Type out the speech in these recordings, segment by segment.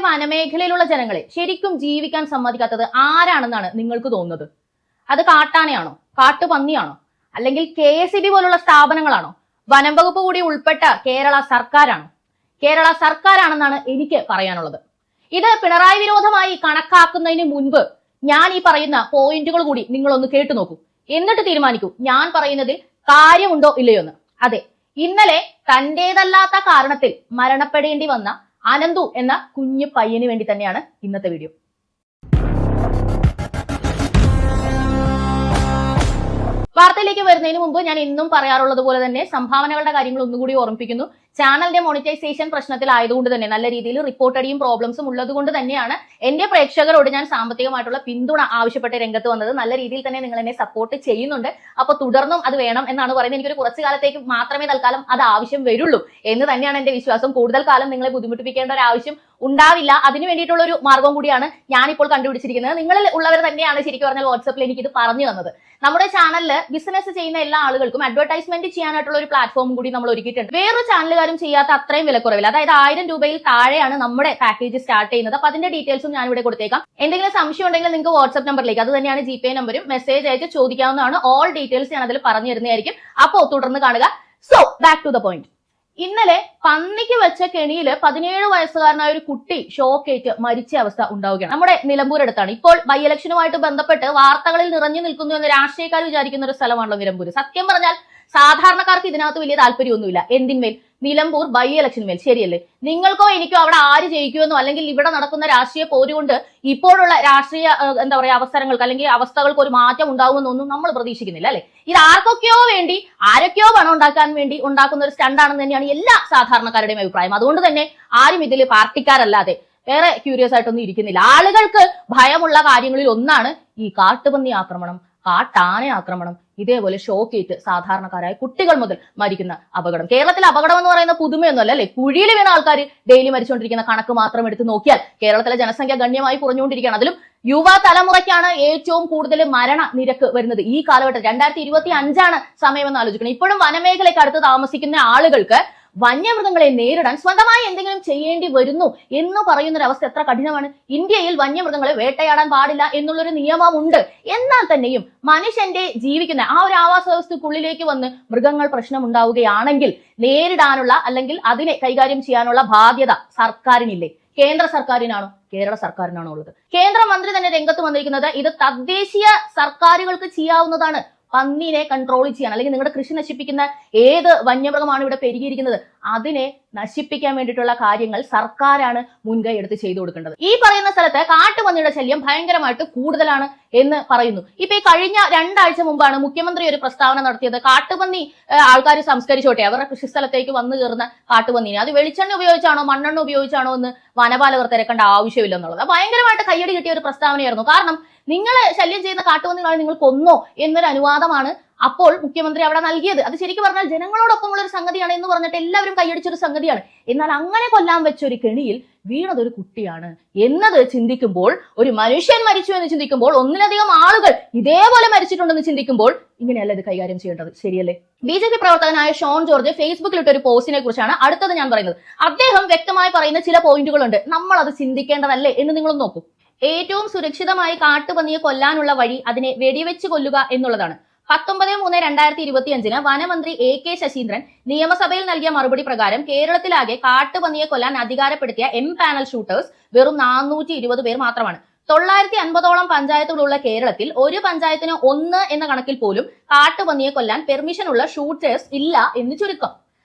വനമേഖലയിലുള്ള ജനങ്ങളെ ശരിക്കും ജീവിക്കാൻ സമ്മതിക്കാത്തത് ആരാണെന്നാണ് നിങ്ങൾക്ക് തോന്നുന്നത്? അത് കാട്ടാനയാണോ, കാട്ടുപന്നിയാണോ, അല്ലെങ്കിൽ KSEB പോലുള്ള സ്ഥാപനങ്ങളാണോ, വനം വകുപ്പ് കൂടി ഉൾപ്പെട്ട കേരള സർക്കാരാണോ? കേരള സർക്കാരാണെന്നാണ് എനിക്ക് പറയാനുള്ളത്. ഇത് പിണറായി വിരോധമായി കണക്കാക്കുന്നതിന് മുൻപ് ഞാൻ ഈ പറയുന്ന പോയിന്റുകൾ കൂടി നിങ്ങളൊന്ന് കേട്ടു നോക്കൂ. എന്നിട്ട് തീരുമാനിക്കൂ ഞാൻ പറയുന്നതിൽ കാര്യമുണ്ടോ ഇല്ലയോ എന്ന്. അതെ, ഇന്നലെ തന്റേതല്ലാത്ത കാരണത്തിൽ മരണപ്പെടേണ്ടി വന്ന അനന്തു എന്ന കുഞ്ഞു പയ്യന് വേണ്ടി തന്നെയാണ് ഇന്നത്തെ വീഡിയോ. വാർത്തയിലേക്ക് വരുന്നതിന് മുമ്പ് ഞാൻ എന്നും പറയാറുള്ളത് പോലെ തന്നെ സംഭാവനകളുടെ കാര്യങ്ങൾ ഒന്നുകൂടി ഓർമ്മിപ്പിക്കുന്നു. ചാനലിന്റെ മോണിറ്റൈസേഷൻ പ്രശ്നത്തിലായതുകൊണ്ട് തന്നെ നല്ല രീതിയിൽ റിപ്പോർട്ടടിയും പ്രോബ്ലംസും ഉള്ളത് കൊണ്ട് തന്നെയാണ് എന്റെ പ്രേക്ഷകരോട് ഞാൻ സാമ്പത്തികമായിട്ടുള്ള പിന്തുണ ആവശ്യപ്പെട്ട് രംഗത്ത് വന്നത്. നല്ല രീതിയിൽ തന്നെ നിങ്ങൾ എന്നെ സപ്പോർട്ട് ചെയ്യുന്നുണ്ട്. അപ്പൊ തുടർന്നും അത് വേണം എന്നാണ് പറയുന്നത്. എനിക്കൊരു കുറച്ചു കാലത്തേക്ക് മാത്രമേ തൽക്കാലം അത് ആവശ്യം വരുള്ളൂ എന്ന് തന്നെയാണ് എന്റെ വിശ്വാസം. കൂടുതൽ കാലം നിങ്ങളെ ബുദ്ധിമുട്ടിപ്പിക്കേണ്ട ഒരു ആവശ്യം ഉണ്ടാവില്ല. അതിന് വേണ്ടിയിട്ടുള്ള ഒരു മാർഗം കൂടിയാണ് ഞാനിപ്പോൾ കണ്ടുപിടിച്ചിരിക്കുന്നത്. നിങ്ങളിൽ ഉള്ളവർ തന്നെയാണ് ശരിക്കും പറഞ്ഞാൽ വാട്സപ്പിൽ എനിക്ക് ഇത് പറഞ്ഞു തന്നത്. നമ്മുടെ ചാനലിൽ ബിസിനസ് ചെയ്യുന്ന എല്ലാ ആളുകൾക്കും അഡ്വർടൈസ്മെന്റ് ചെയ്യാനായിട്ടുള്ള ഒരു പ്ലാറ്റ്ഫോം കൂടി നമ്മൾ ഒരുക്കിയിട്ടുണ്ട്. വേറൊരു ചാനലുകാരും ചെയ്യാത്ത അത്രയും വിലക്കുറവില്ല. അതായത് 1000 രൂപയിൽ താഴെയാണ് നമ്മുടെ പാക്കേജ് സ്റ്റാർട്ട് ചെയ്യുന്നത്. അപ്പൊ അതിന്റെ ഡീറ്റെയിൽസും ഞാൻ ഇവിടെ കൊടുത്തേക്കാം. എന്തെങ്കിലും സംശയം ഉണ്ടെങ്കിൽ നിങ്ങൾക്ക് വാട്സ്ആപ്പ് നമ്പറിലേക്ക്, അത് തന്നെയാണ് GPay നമ്പരും, മെസ്സേജ് അയച്ച് ചോദിക്കാവുന്നതാണ്. ഓൾ ഡീറ്റെയിൽസ് ഞാൻ അതിൽ പറഞ്ഞു തരുന്നതായിരിക്കും. അപ്പോൾ തുടർന്ന് കാണുക. So back to the point. ഇന്നലെ പന്നിക്ക് വെച്ച കെണിയില് 17 വയസ്സുകാരനായ ഒരു കുട്ടി ഷോക്കേറ്റ് മരിച്ച അവസ്ഥ ഉണ്ടാവുകയാണ്. നമ്മുടെ നിലമ്പൂരടുത്താണ്. ഇപ്പോൾ ബൈ ഇലക്ഷനുമായിട്ട് ബന്ധപ്പെട്ട് വാർത്തകളിൽ നിറഞ്ഞു നിൽക്കുന്നു എന്ന് രാഷ്ട്രീയക്കാർ വിചാരിക്കുന്ന ഒരു സ്ഥലമാണല്ലോ നിലമ്പൂര്. സത്യം പറഞ്ഞാൽ സാധാരണക്കാർക്ക് ഇതിനകത്ത് വലിയ താല്പര്യമൊന്നുമില്ല. എന്തിന്മേൽ? നിലമ്പൂർ ബൈ ഇലക്ഷനുമേൽ. ശരിയല്ലേ? നിങ്ങൾക്കോ എനിക്കോ അവിടെ ആര് ജയിക്കുമെന്നോ അല്ലെങ്കിൽ ഇവിടെ നടക്കുന്ന രാഷ്ട്രീയ പോരുകൊണ്ട് ഇപ്പോഴുള്ള രാഷ്ട്രീയ അവസരങ്ങൾക്ക് അല്ലെങ്കിൽ അവസ്ഥകൾക്ക് ഒരു മാറ്റം ഉണ്ടാകുമെന്നൊന്നും നമ്മൾ പ്രതീക്ഷിക്കുന്നില്ല, അല്ലെ? ഇത് ആർക്കൊക്കെയോ വേണ്ടി ആരൊക്കെയോ പണം ഉണ്ടാക്കാൻ വേണ്ടി ഉണ്ടാക്കുന്ന ഒരു സ്റ്റണ്ടാണെന്ന് തന്നെയാണ് എല്ലാ സാധാരണക്കാരുടെയും അഭിപ്രായം. അതുകൊണ്ട് തന്നെ ആരും ഇതിൽ പാർട്ടിക്കാരല്ലാതെ വേറെ ക്യൂരിയസ് ആയിട്ടൊന്നും ഇരിക്കുന്നില്ല. ആളുകൾക്ക് ഭയമുള്ള കാര്യങ്ങളിൽ ഒന്നാണ് ഈ കാട്ടുപന്നി ആക്രമണം, കാട്ടാന ആക്രമണം, ഇതേപോലെ ഷോക്കേറ്റ് സാധാരണക്കാരായ കുട്ടികൾ മുതൽ മരിക്കുന്ന അപകടം. കേരളത്തിലെ അപകടം എന്ന് പറയുന്ന പുതുമയൊന്നുമല്ല, അല്ലെ? കുഴിയിൽ വീണ ആൾക്കാർ ഡെയിലി മരിച്ചുകൊണ്ടിരിക്കുന്ന കണക്ക് മാത്രം എടുത്ത് നോക്കിയാൽ കേരളത്തിലെ ജനസംഖ്യ ഗണ്യമായി കുറഞ്ഞുകൊണ്ടിരിക്കുകയാണ്. അതിലും യുവ തലമുറയ്ക്കാണ് ഏറ്റവും കൂടുതൽ മരണ നിരക്ക് വരുന്നത് ഈ കാലഘട്ടത്തിൽ. 2025 സമയമെന്ന് ആലോചിക്കണം. ഇപ്പോഴും വനമേഖലയ്ക്ക് അടുത്ത് താമസിക്കുന്ന ആളുകൾക്ക് വന്യമൃഗങ്ങളെ നേരിടാൻ സ്വന്തമായി എന്തെങ്കിലും ചെയ്യേണ്ടി വരുന്നു എന്ന് പറയുന്നൊരവസ്ഥ എത്ര കഠിനമാണ്. ഇന്ത്യയിൽ വന്യമൃഗങ്ങളെ വേട്ടയാടാൻ പാടില്ല എന്നുള്ളൊരു നിയമമുണ്ട്. എന്നാൽ തന്നെയും മനുഷ്യന്റെ ജീവിക്കുന്ന ആ ഒരു ആവാസ വ്യവസ്ഥക്കുള്ളിലേക്ക് വന്ന് മൃഗങ്ങൾ പ്രശ്നം ഉണ്ടാവുകയാണെങ്കിൽ നേരിടാനുള്ള അല്ലെങ്കിൽ അതിനെ കൈകാര്യം ചെയ്യാനുള്ള ബാധ്യത സർക്കാരിനില്ലേ? കേന്ദ്ര സർക്കാരിനാണോ കേരള സർക്കാരിനാണോ ഉള്ളത്? കേന്ദ്രമന്ത്രി തന്നെ രംഗത്ത് വന്നിരിക്കുന്നത് ഇത് തദ്ദേശീയ സർക്കാരുകൾക്ക് ചെയ്യാവുന്നതാണ്. പന്നിനെ കൺട്രോൾ ചെയ്യാൻ അല്ലെങ്കിൽ നിങ്ങളുടെ കൃഷി നശിപ്പിക്കുന്ന ഏത് വന്യമൃഗമാണ് ഇവിടെ പെരുകിയിരിക്കുന്നത് അതിനെ നശിപ്പിക്കാൻ വേണ്ടിയിട്ടുള്ള കാര്യങ്ങൾ സർക്കാരാണ് മുൻകൈ എടുത്ത് ചെയ്തു കൊടുക്കേണ്ടത്. ഈ പറയുന്ന സ്ഥലത്ത് കാട്ടുപന്നിയുടെ ശല്യം ഭയങ്കരമായിട്ട് കൂടുതലാണ് എന്ന് പറയുന്നു. ഇപ്പൊ ഈ കഴിഞ്ഞ 2 ആഴ്ച മുമ്പാണ് മുഖ്യമന്ത്രി ഒരു പ്രസ്താവന നടത്തിയത്. കാട്ടുപന്നി ആൾക്കാർ സംസ്കരിച്ചോട്ടെ, അവരുടെ കൃഷിസ്ഥലത്തേക്ക് വന്നു കയറുന്ന കാട്ടുപന്നിനെ അത് വെളിച്ചെണ്ണ ഉപയോഗിച്ചാണോ മണ്ണെണ്ണ ഉപയോഗിച്ചാണോ എന്ന് വനപാലകർ തിരക്കേണ്ട ആവശ്യമില്ല എന്നുള്ളത് ഭയങ്കരമായിട്ട് കയ്യടി കിട്ടിയ ഒരു പ്രസ്താവനയായിരുന്നു. കാരണം നിങ്ങൾ ശല്യം ചെയ്യുന്ന കാട്ടുപന്നികളെ നിങ്ങൾ കൊന്നോ എന്നൊരു അനുവാദമാണ് അപ്പോൾ മുഖ്യമന്ത്രി അവിടെ നൽകിയത്. അത് ശരിക്കും പറഞ്ഞാൽ ജനങ്ങളോടൊപ്പമുള്ള ഒരു സംഗതിയാണ് എന്ന് പറഞ്ഞിട്ട് എല്ലാവരും കൈയടിച്ചൊരു സംഗതിയാണ്. എന്നാൽ അങ്ങനെ കൊല്ലാൻ വെച്ചൊരു കെണിയിൽ വീണതൊരു കുട്ടിയാണ് എന്നത് ചിന്തിക്കുമ്പോൾ, ഒരു മനുഷ്യൻ മരിച്ചു എന്ന് ചിന്തിക്കുമ്പോൾ, ഒന്നിലധികം ആളുകൾ ഇതേപോലെ മരിച്ചിട്ടുണ്ടെന്ന് ചിന്തിക്കുമ്പോൾ ഇങ്ങനെയല്ല ഇത് കൈകാര്യം ചെയ്യേണ്ടത്. ശരിയല്ലേ? BJP പ്രവർത്തകനായ ഷോൺ ജോർജ് ഫേസ്ബുക്കിൽ ഇട്ട ഒരു പോസ്റ്റിനെ കുറിച്ചാണ് അടുത്തത് ഞാൻ പറയുന്നത്. അദ്ദേഹം വ്യക്തമായി പറയുന്ന ചില പോയിന്റുകളുണ്ട്. നമ്മൾ അത് ചിന്തിക്കേണ്ടതല്ലേ എന്ന് നിങ്ങളൊന്ന് നോക്കൂ. ഏറ്റവും സുരക്ഷിതമായി കാട്ടുപന്നിയെ കൊല്ലാനുള്ള വഴി അതിനെ വെടിവെച്ച് കൊല്ലുക എന്നുള്ളതാണ്. 19/3/2025 വനമന്ത്രി AK ശശീന്ദ്രൻ നിയമസഭയിൽ നൽകിയ മറുപടി പ്രകാരം കേരളത്തിലാകെ കാട്ടുപന്നിയെ കൊല്ലാൻ അധികാരപ്പെടുത്തിയ പാനൽ ഷൂട്ടേഴ്സ് വെറും 420 പേർ മാത്രമാണ്. 950ഓളം പഞ്ചായത്തുകളുള്ള കേരളത്തിൽ ഒരു പഞ്ചായത്തിന് 1 എന്ന കണക്കിൽ പോലും കാട്ടുപന്നിയെ കൊല്ലാൻ പെർമിഷൻ ഉള്ള ഷൂട്ടേഴ്സ് ഇല്ല എന്ന് ചുരുക്കം.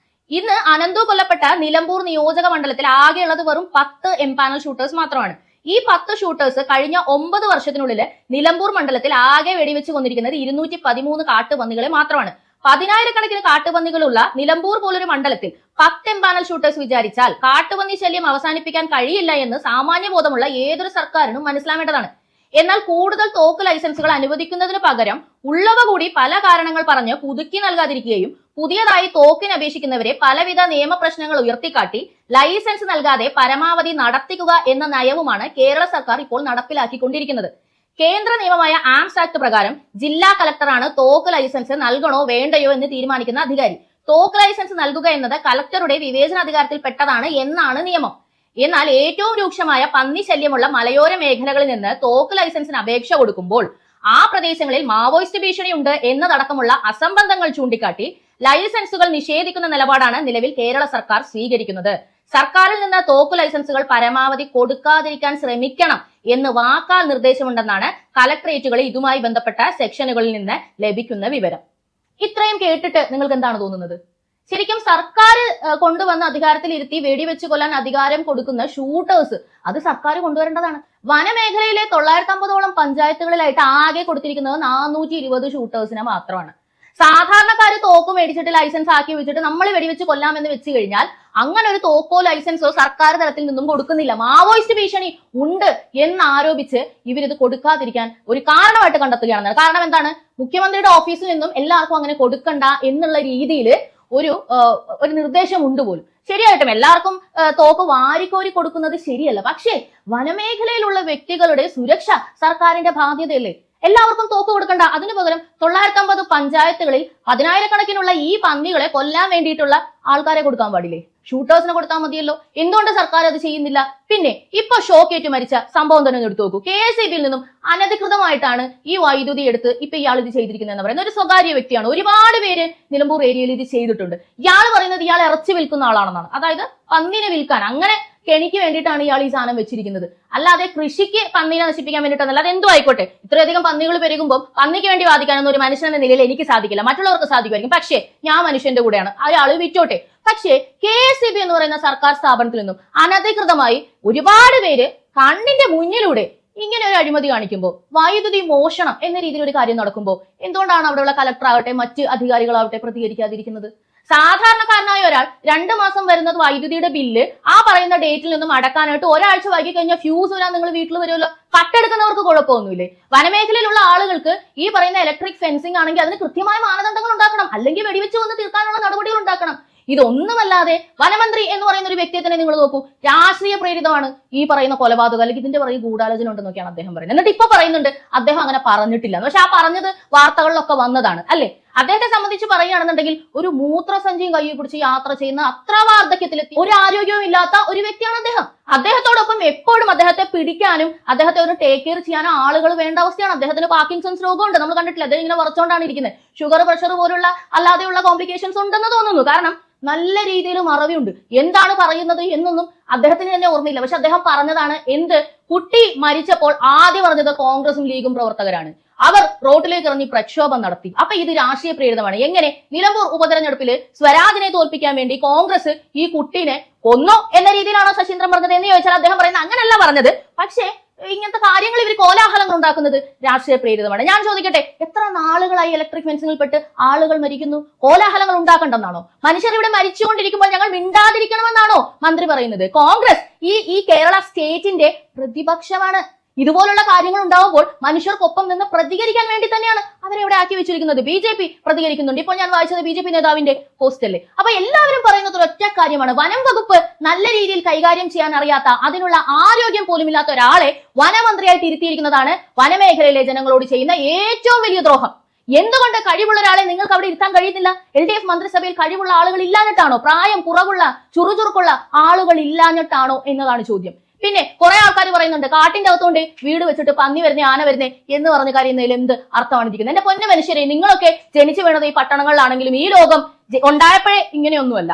ഇന്ന് അനന്തു കൊല്ലപ്പെട്ട നിലമ്പൂർ നിയോജക മണ്ഡലത്തിൽ ആകെയുള്ളത് വെറും 10 പാനൽ ഷൂട്ടേഴ്സ് മാത്രമാണ്. ഈ 10 ഷൂട്ടേഴ്സ് കഴിഞ്ഞ 9 വർഷത്തിനുള്ളിൽ നിലമ്പൂർ മണ്ഡലത്തിൽ ആകെ വെടിവെച്ച് കൊന്നിരിക്കുന്നത് 213 കാട്ടുപന്നികളെ മാത്രമാണ്. 10,000-കണക്കിന് കാട്ടുപന്നികളുള്ള നിലമ്പൂർ പോലൊരു മണ്ഡലത്തിൽ 10 പാനൽ ഷൂട്ടേഴ്സ് വിചാരിച്ചാൽ കാട്ടുപന്നി ശല്യം അവസാനിപ്പിക്കാൻ കഴിയില്ല എന്ന് സാമാന്യബോധമുള്ള ഏതൊരു സർക്കാരിനും മനസ്സിലാവേണ്ടതാണ്. എന്നാൽ കൂടുതൽ തോക്ക് ലൈസൻസുകൾ അനുവദിക്കുന്നതിന് പകരം ഉള്ളവ കൂടി പല കാരണങ്ങൾ പറഞ്ഞ് പുതുക്കി നൽകാതിരിക്കുകയും പുതിയതായി തോക്കിന് അപേക്ഷിക്കുന്നവരെ പലവിധ നിയമപ്രശ്നങ്ങൾ ഉയർത്തിക്കാട്ടി ലൈസൻസ് നൽകാതെ പരമാവധി നടത്തിക്കുക എന്ന നയവുമാണ് കേരള സർക്കാർ ഇപ്പോൾ നടപ്പിലാക്കിക്കൊണ്ടിരിക്കുന്നത്. കേന്ദ്ര നിയമമായ ആംസ് ആക്ട് പ്രകാരം ജില്ലാ കളക്ടറാണ് തോക്ക് ലൈസൻസ് നൽകണോ വേണ്ടയോ എന്ന് തീരുമാനിക്കുന്ന അധികാരി. തോക്ക് ലൈസൻസ് നൽകുക എന്നത് കളക്ടറുടെ വിവേചനാധികാരത്തിൽ പെട്ടതാണ് എന്നാണ് നിയമം. എന്നാൽ ഏറ്റവും രൂക്ഷമായ പന്നി ശല്യമുള്ള മലയോര മേഖലകളിൽ നിന്ന് തോക്ക് ലൈസൻസിന് അപേക്ഷ കൊടുക്കുമ്പോൾ ആ പ്രദേശങ്ങളിൽ മാവോയിസ്റ്റ് ഭീഷണിയുണ്ട് എന്നതടക്കമുള്ള അസംബന്ധങ്ങൾ ചൂണ്ടിക്കാട്ടി ലൈസൻസുകൾ നിഷേധിക്കുന്ന നിലപാടാണ് നിലവിൽ കേരള സർക്കാർ സ്വീകരിക്കുന്നത്. സർക്കാരിൽ നിന്ന് തോക്ക് ലൈസൻസുകൾ പരമാവധി കൊടുക്കാതിരിക്കാൻ ശ്രമിക്കണം എന്ന് വാക്കാൽ നിർദ്ദേശമുണ്ടെന്നാണ് കലക്ട്രേറ്റുകളിൽ ഇതുമായി ബന്ധപ്പെട്ട സെക്ഷനുകളിൽ നിന്ന് ലഭിക്കുന്ന വിവരം. ഇത്രയും കേട്ടിട്ട് നിങ്ങൾക്ക് എന്താണ് തോന്നുന്നത്? ശരിക്കും സർക്കാർ കൊണ്ടുവന്ന് അധികാരത്തിൽ ഇരുത്തി വെടിവെച്ച് കൊല്ലാൻ അധികാരം കൊടുക്കുന്ന ഷൂട്ടേഴ്സ് അത് സർക്കാർ കൊണ്ടുവരേണ്ടതാണ്. വനമേഖലയിലെ 950ഓളം പഞ്ചായത്തുകളിലായിട്ട് ആകെ കൊടുത്തിരിക്കുന്നത് 420 ഷൂട്ടേഴ്സിനെ മാത്രമാണ്. സാധാരണക്കാര് തോക്ക് മേടിച്ചിട്ട് ലൈസൻസ് ആക്കി വെച്ചിട്ട് നമ്മൾ വെടിവെച്ച് കൊല്ലാമെന്ന് വെച്ച് കഴിഞ്ഞാൽ അങ്ങനെ ഒരു തോക്കോ ലൈസൻസോ സർക്കാർ തലത്തിൽ നിന്നും കൊടുക്കുന്നില്ല. മാവോയിസ്റ്റ് ഭീഷണി ഉണ്ട് എന്നാരോപിച്ച് ഇവരിത് കൊടുക്കാതിരിക്കാൻ ഒരു കാരണമായിട്ട് കണ്ടെത്തുകയാണ്. കാരണം എന്താണ്? മുഖ്യമന്ത്രിയുടെ ഓഫീസിൽ നിന്നും എല്ലാവർക്കും അങ്ങനെ കൊടുക്കണ്ട എന്നുള്ള രീതിയിൽ ഒരു നിർദ്ദേശം ഉണ്ട് പോലും. ശരിയായിട്ടും എല്ലാവർക്കും തോക്ക് വാരിക്കോരി കൊടുക്കുന്നത് ശരിയല്ല. പക്ഷേ വനമേഖലയിലുള്ള വ്യക്തികളുടെ സുരക്ഷ സർക്കാരിന്റെ ബാധ്യതയല്ലേ? എല്ലാവർക്കും തോക്ക് കൊടുക്കണ്ട. അതിനു പകരം 950 പഞ്ചായത്തുകളിൽ 10,000-കണക്കിനുള്ള ഈ പന്നികളെ കൊല്ലാൻ വേണ്ടിയിട്ടുള്ള ആൾക്കാരെ കൊടുക്കാൻ പാടില്ലേ? ഷൂട്ടേഴ്സിനെ കൊടുത്താൽ മതിയല്ലോ. എന്തുകൊണ്ട് സർക്കാർ അത് ചെയ്യുന്നില്ല? പിന്നെ ഇപ്പൊ ഷോക്കേറ്റ് മരിച്ച സംഭവം തന്നെ എടുത്തു നോക്കൂ. KSEBിയിൽ നിന്നും അനധികൃതമായിട്ടാണ് ഈ വൈദ്യുതി എടുത്ത് ഇപ്പൊ ഇയാൾ ഇത് ചെയ്തിരിക്കുന്നതെന്ന് പറയുന്നത്. ഒരു സ്വകാര്യ വ്യക്തിയാണ്. ഒരുപാട് പേര് നിലമ്പൂർ ഏരിയയിൽ ഇത് ചെയ്തിട്ടുണ്ട്. ഇയാൾ പറയുന്നത് ഇയാൾ ഇറച്ചി വിൽക്കുന്ന ആളാണെന്നാണ്. അതായത് പന്നിനെ വിൽക്കാൻ അങ്ങനെ കെണിക്ക് വേണ്ടിയിട്ടാണ് ഇയാൾ ഈ സാധനം വെച്ചിരിക്കുന്നത്. അല്ലാതെ കൃഷിക്ക് പന്നിനെ നശിപ്പിക്കാൻ വേണ്ടിയിട്ടൊന്നല്ല. അത് എന്തോ ആയിക്കോട്ടെ. ഇത്രയധികം പന്നികൾ പെരുകുമ്പോൾ പന്നിക്ക് വേണ്ടി വാദിക്കാനൊന്നും ഒരു മനുഷ്യനെന്ന നിലയിൽ എനിക്ക് സാധിക്കില്ല, മറ്റുള്ളവർക്ക് സാധിക്കുമായിരിക്കും. പക്ഷേ ഞാൻ മനുഷ്യന്റെ കൂടെയാണ്, അയാൾ വിറ്റോട്ടെ. പക്ഷേ KSEB എന്ന് പറയുന്ന സർക്കാർ സ്ഥാപനത്തിൽ നിന്നും അനധികൃതമായി ഒരുപാട് പേര് കണ്ണിന്റെ മുന്നിലൂടെ ഇങ്ങനെ ഒരു അഴിമതി കാണിക്കുമ്പോൾ, വൈദ്യുതി മോഷണം എന്ന രീതിയിൽ ഒരു കാര്യം നടക്കുമ്പോൾ എന്തുകൊണ്ടാണ് അവിടെയുള്ള കലക്ടർ ആവട്ടെ മറ്റ് അധികാരികളാവട്ടെ പ്രതികരിക്കാതിരിക്കുന്നത്? സാധാരണക്കാരനായ ഒരാൾ 2 മാസം വരുന്നത് വൈദ്യുതിയുടെ ബില്ല് ആ പറയുന്ന ഡേറ്റിൽ നിന്നും അടക്കാനായിട്ട് ഒരാഴ്ച വൈകി കഴിഞ്ഞാൽ ഫ്യൂസ് വരാൻ നിങ്ങൾ വീട്ടിൽ വരുമല്ലോ. കട്ടെടുക്കുന്നവർക്ക് കുഴപ്പമൊന്നുമില്ലേ? വനമേഖലയിലുള്ള ആളുകൾക്ക് ഈ പറയുന്ന ഇലക്ട്രിക് ഫെൻസിംഗ് ആണെങ്കിൽ അതിന് കൃത്യമായ മാനദണ്ഡങ്ങൾ ഉണ്ടാക്കണം, അല്ലെങ്കിൽ വെടിവെച്ച് വന്ന് തീർക്കാനുള്ള നടപടികൾ ഉണ്ടാക്കണം. ഇതൊന്നുമല്ലാതെ വനമന്ത്രി എന്ന് പറയുന്ന ഒരു വ്യക്തിയെ തന്നെ നിങ്ങൾ നോക്കൂ, രാഷ്ട്രീയ പ്രേരിതമാണ് ഈ പറയുന്ന കൊലപാതകം, അല്ലെങ്കിൽ ഇതിന്റെ പറയുന്ന ഗൂഢാലോചന ഉണ്ടെന്നൊക്കെയാണ് അദ്ദേഹം പറയുന്നത്. എന്നിട്ട് ഇപ്പൊ പറയുന്നുണ്ട് അദ്ദേഹം അങ്ങനെ പറഞ്ഞിട്ടില്ല. പക്ഷെ ആ പറഞ്ഞത് വാർത്തകളിലൊക്കെ വന്നതാണ് അല്ലെ? അദ്ദേഹത്തെ സംബന്ധിച്ച് പറയുകയാണെന്നുണ്ടെങ്കിൽ ഒരു മൂത്രസഞ്ചിയും കയ്യിൽ പിടിച്ച് യാത്ര ചെയ്യുന്ന അത്ര വാർദ്ധക്യത്തിലെത്തി ഒരു ആരോഗ്യവും ഇല്ലാത്ത ഒരു വ്യക്തിയാണ് അദ്ദേഹം. അദ്ദേഹത്തോടൊപ്പം എപ്പോഴും അദ്ദേഹത്തെ പിടിക്കാനും അദ്ദേഹത്തെ ഒരു ടേക്ക് കെയർ ചെയ്യാനും ആളുകൾ വേണ്ട അവസ്ഥയാണ്. അദ്ദേഹത്തിന് പാർക്കിൻസൺസ് രോഗമുണ്ട്, നമ്മൾ കണ്ടിട്ടില്ല. അദ്ദേഹം ഇങ്ങനെ ഉറച്ചുകൊണ്ടാണ് ഇരിക്കുന്നത്. ഷുഗർ, പ്രഷർ പോലുള്ള അല്ലാതെയുള്ള കോംപ്ലിക്കേഷൻസ് ഉണ്ടെന്ന് തോന്നുന്നു. കാരണം നല്ല രീതിയിൽ മറവിയുണ്ട്. എന്താണ് പറയുന്നത് എന്നൊന്നും അദ്ദേഹത്തിന് തന്നെ ഓർമ്മയില്ല. പക്ഷെ അദ്ദേഹം പറഞ്ഞതാണ് എന്ത്? കുട്ടി മരിച്ചപ്പോൾ ആദ്യം പറഞ്ഞത് കോൺഗ്രസും ലീഗും പ്രവർത്തകരാണ്, അവർ റോഡിലേക്ക് ഇറങ്ങി പ്രക്ഷോഭം നടത്തി. അപ്പൊ ഇത് രാഷ്ട്രീയ പ്രേരിതമാണ്. എങ്ങനെ? നിലമ്പൂർ ഉപതെരഞ്ഞെടുപ്പിൽ സ്വരാജിനെ തോൽപ്പിക്കാൻ വേണ്ടി കോൺഗ്രസ് ഈ കുട്ടീനെ കൊന്നു എന്ന രീതിയിലാണോ ശശീന്ദ്രൻ പറഞ്ഞത് എന്ന് ചോദിച്ചാൽ അദ്ദേഹം പറയുന്നത് അങ്ങനല്ല പറഞ്ഞത്. പക്ഷേ ഇങ്ങനത്തെ കാര്യങ്ങൾ ഇവർ കോലാഹലങ്ങൾ ഉണ്ടാക്കുന്നത് രാഷ്ട്രീയ പ്രേരിതമാണ്. ഞാൻ ചോദിക്കട്ടെ, എത്ര നാളുകളായി ഇലക്ട്രിക് ഫെൻസിംഗിൽ പെട്ട് ആളുകൾ മരിക്കുന്നു? കോലാഹലങ്ങൾ ഉണ്ടാക്കണ്ടെന്നാണോ? മനുഷ്യർ ഇവിടെ മരിച്ചുകൊണ്ടിരിക്കുമ്പോൾ ഞങ്ങൾ മിണ്ടാതിരിക്കണമെന്നാണോ മന്ത്രി പറയുന്നത്? കോൺഗ്രസ് ഈ കേരള സ്റ്റേറ്റിന്റെ പ്രതിപക്ഷമാണ്. ഇതുപോലുള്ള കാര്യങ്ങൾ ഉണ്ടാവുമ്പോൾ മനുഷ്യർക്കൊപ്പം നിന്ന് പ്രതികരിക്കാൻ വേണ്ടി തന്നെയാണ് അവരെ ഇവിടെ ആക്കി വെച്ചിരിക്കുന്നത്. BJP പ്രതികരിക്കുന്നുണ്ട്. ഇപ്പോൾ ഞാൻ വായിച്ചത് BJP നേതാവിന്റെ പോസ്റ്റല്ലേ. അപ്പൊ എല്ലാവരും പറയുന്നത് ഒറ്റ കാര്യമാണ്, വനം വകുപ്പ് നല്ല രീതിയിൽ കൈകാര്യം ചെയ്യാൻ അറിയാത്ത, അതിനുള്ള ആരോഗ്യം പോലും ഇല്ലാത്ത ഒരാളെ വനമന്ത്രിയായിട്ട് ഇരുത്തിയിരിക്കുന്നതാണ് വനമേഖലയിലെ ജനങ്ങളോട് ചെയ്യുന്ന ഏറ്റവും വലിയ ദ്രോഹം. എന്തുകൊണ്ട് കഴിവുള്ള ഒരാളെ നിങ്ങൾക്ക് അവിടെ ഇരുത്താൻ കഴിയുന്നില്ല? LDF മന്ത്രിസഭയിൽ കഴിവുള്ള ആളുകൾ ഇല്ലാഞ്ഞിട്ടാണോ? പ്രായം കുറവുള്ള ചുറുചുറുക്കുള്ള ആളുകൾ ഇല്ലാഞ്ഞിട്ടാണോ എന്നതാണ് ചോദ്യം. പിന്നെ കുറെ ആൾക്കാർ പറയുന്നുണ്ട് കാട്ടിന്റെ അകത്തോണ്ട് വീട് വെച്ചിട്ട് പന്നി വരുന്നേ ആന വരുന്നേ എന്ന് പറഞ്ഞ കാര്യത്തിൽ എന്ത് അർത്ഥമാണ് ഇരിക്കുന്നത്? എന്റെ പൊന്ന മനുഷ്യരെ, നിങ്ങളൊക്കെ ജനിച്ചു വീണത് ഈ പട്ടണങ്ങളിലാണെങ്കിലും ഈ ലോകം ഉണ്ടായപ്പോഴേ ഇങ്ങനെയൊന്നുമല്ല.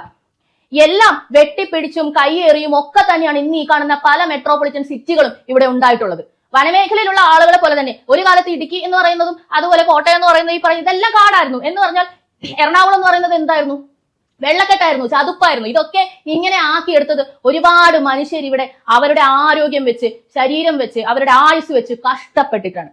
എല്ലാം വെട്ടിപ്പിടിച്ചും കൈയേറിയും ഒക്കെ തന്നെയാണ് ഇന്ന് ഈ കാണുന്ന പല മെട്രോപൊളിറ്റൻ സിറ്റികളും ഇവിടെ ഉണ്ടായിട്ടുള്ളത്. വനമേഖലയിലുള്ള ആളുകളെ പോലെ തന്നെ ഒരു കാലത്ത് ഇടുക്കി എന്ന് പറയുന്നതും അതുപോലെ കോട്ടയം എന്ന് പറയുന്നത് ഈ പറയുന്നത് ഇതെല്ലാം കാടായിരുന്നു. എന്ന് പറഞ്ഞാൽ എറണാകുളം എന്ന് പറയുന്നത് എന്തായിരുന്നു? വെള്ളക്കെട്ടായിരുന്നു, ചതുപ്പായിരുന്നു. ഇതൊക്കെ ഇങ്ങനെ ആക്കിയെടുത്തത് ഒരുപാട് മനുഷ്യർ ഇവിടെ അവരുടെ ആരോഗ്യം വെച്ച്, ശരീരം വെച്ച്, അവരുടെ ആയുസ് വെച്ച് കഷ്ടപ്പെട്ടിട്ടാണ്.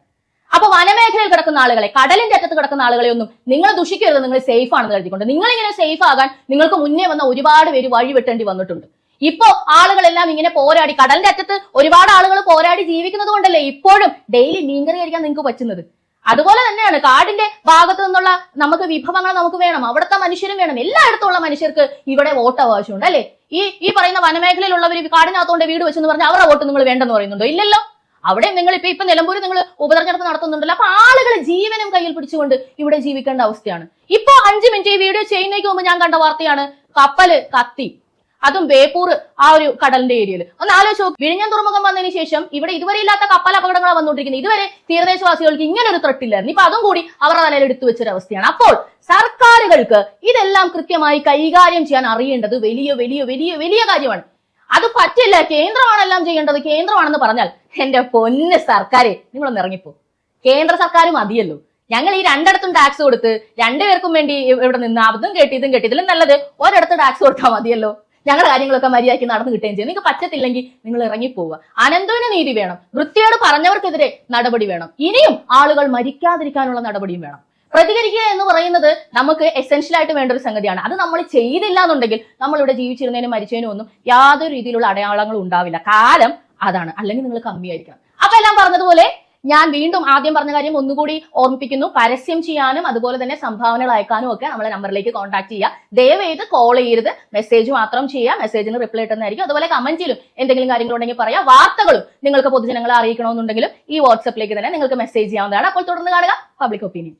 അപ്പൊ വനമേഖലയിൽ കിടക്കുന്ന ആളുകളെ, കടലിന്റെ അറ്റത്ത് കിടക്കുന്ന ആളുകളെ ഒന്നും നിങ്ങൾ ദുഷിക്കരുത്. നിങ്ങൾ സേഫ് ആണെന്ന് കരുതിക്കൊണ്ട് നിങ്ങളിങ്ങനെ സേഫ് ആകാൻ നിങ്ങൾക്ക് മുന്നേ വന്ന ഒരുപാട് പേര് വഴി വെട്ടേണ്ടി വന്നിട്ടുണ്ട്. ഇപ്പോ ആളുകളെല്ലാം ഇങ്ങനെ പോരാടി, കടലിന്റെ അറ്റത്ത് ഒരുപാട് ആളുകൾ പോരാടി ജീവിക്കുന്നത് കൊണ്ടല്ലേ ഇപ്പോഴും ഡെയിലി മീൻകറി കഴിക്കാൻ നിങ്ങൾക്ക് പറ്റുന്നത്. അതുപോലെ തന്നെയാണ് കാടിന്റെ ഭാഗത്ത് നിന്നുള്ള നമുക്ക് വിഭവങ്ങൾ നമുക്ക് വേണം, അവിടുത്തെ മനുഷ്യരും വേണം. എല്ലായിടത്തുള്ള മനുഷ്യർക്ക് ഇവിടെ വോട്ട് അവകാശമുണ്ട് അല്ലെ? ഈ പറയുന്ന വനമേഖലയിലുള്ളവർ കാടിനകത്തോണ്ട് വീട് വെച്ചെന്ന് പറഞ്ഞാൽ അവരുടെ വോട്ട് നിങ്ങൾ വേണ്ടെന്ന് പറയുന്നുണ്ടോ? ഇല്ലല്ലോ. അവിടെ നിങ്ങൾ ഇപ്പൊ നിലമ്പൂര് നിങ്ങൾ ഉപതെരഞ്ഞെടുപ്പ് നടത്തുന്നുണ്ടല്ലോ. അപ്പൊ ആളുകൾ ജീവനും കയ്യിൽ പിടിച്ചുകൊണ്ട് ഇവിടെ ജീവിക്കേണ്ട അവസ്ഥയാണ്. ഇപ്പൊ 5 മിനിറ്റ് ഈ വീഡിയോ ചെയ്യുന്നതിന് മുമ്പ് ഞാൻ കണ്ട വാർത്തയാണ്, കപ്പല് കത്തി. അതും ബേപ്പൂർ ആ ഒരു കടലിന്റെ ഏരിയയിൽ. ഒന്ന് ആലോചിച്ച് നോക്ക്. വിഴിഞ്ഞം തുറമുഖം വന്നതിന് ശേഷം ഇവിടെ ഇതുവരെ ഇല്ലാത്ത കപ്പൽ അപകടങ്ങളാണ് വന്നുകൊണ്ടിരിക്കുന്നത്. ഇതുവരെ തീരദേശവാസികൾക്ക് ഇങ്ങനെ ഒരു ത്രെട്ട് ഇല്ലായിരുന്നു. ഇപ്പൊ അതും കൂടി അവരുടെ തലയിൽ എടുത്തു വെച്ചൊരവസ്ഥയാണ്. അപ്പോൾ സർക്കാരുകൾക്ക് ഇതെല്ലാം കൃത്യമായി കൈകാര്യം ചെയ്യാൻ അറിയേണ്ടത് വലിയ വലിയ വലിയ വലിയ കാര്യമാണ്. അത് പറ്റില്ല, കേന്ദ്രമാണ് എല്ലാം ചെയ്യേണ്ടത്, കേന്ദ്രമാണെന്ന് പറഞ്ഞാൽ എന്റെ പൊന്ന് സർക്കാരെ നിങ്ങളൊന്ന് ഇറങ്ങിപ്പോ. കേന്ദ്ര സർക്കാർ മതിയല്ലോ. ഞങ്ങൾ ഈ രണ്ടിടത്തും ടാക്സ് കൊടുത്ത് രണ്ടുപേർക്കും വേണ്ടി ഇവിടെ നിന്ന് അതും കേട്ടി ഇതും കേട്ടി, ഇതിലും നല്ലത് ഒരിടത്ത് ടാക്സ് കൊടുത്താൽ മതിയല്ലോ. ഞങ്ങളുടെ കാര്യങ്ങളൊക്കെ മര്യാദയ്ക്ക് നടന്നു കിട്ടുകയും ചെയ്യും. നിങ്ങൾക്ക് പറ്റത്തില്ലെങ്കിൽ നിങ്ങൾ ഇറങ്ങിപ്പോവുക. അനന്തവിന് നീതി വേണം, വൃത്തിയോട് പറഞ്ഞവർക്കെതിരെ നടപടി വേണം, ഇനിയും ആളുകൾ മരിക്കാതിരിക്കാനുള്ള നടപടിയും വേണം. പ്രതികരിക്കുക എന്ന് പറയുന്നത് നമുക്ക് എസെൻഷ്യൽ ആയിട്ട് വേണ്ട ഒരു സംഗതിയാണ്. അത് നമ്മൾ ചെയ്തില്ല എന്നുണ്ടെങ്കിൽ നമ്മളിവിടെ ജീവിച്ചിരുന്നതിനും മരിച്ചതിനും ഒന്നും യാതൊരു രീതിയിലുള്ള അടയാളങ്ങളും ഉണ്ടാവില്ല. കാലം അതാണ്. അല്ലെങ്കിൽ നിങ്ങൾ കമ്മിയായിരിക്കണം. അപ്പൊ എല്ലാം പറഞ്ഞതുപോലെ ഞാൻ വീണ്ടും ആദ്യം പറഞ്ഞ കാര്യം ഒന്നുകൂടി ഓർമ്മിപ്പിക്കുന്നു. പരസ്യം ചെയ്യാനും അതുപോലെ തന്നെ സംഭാവനകൾ അയക്കാനും ഒക്കെ നമ്മളെ നമ്പറിലേക്ക് കോൺടാക്ട് ചെയ്യുക. ദയവേത് കോൾ ചെയ്യരുത്, മെസ്സേജ് മാത്രം ചെയ്യുക. മെസ്സേജിന് റിപ്ലൈ ഇട്ടുന്നതായിരിക്കും. അതുപോലെ കമന്റിലും എന്തെങ്കിലും കാര്യങ്ങളുണ്ടെങ്കിൽ പറയാം. വാർത്തകളും നിങ്ങൾക്ക് പൊതുജനങ്ങളെ അറിയിക്കണമെന്നുണ്ടെങ്കിലും ഈ വാട്സ്ആപ്പിലേക്ക് തന്നെ നിങ്ങൾക്ക് മെസ്സേജ് ചെയ്യാവുന്നതാണ്. അപ്പോൾ തുടർന്ന് കാണുക പബ്ലിക് ഒപ്പീനിയൻ.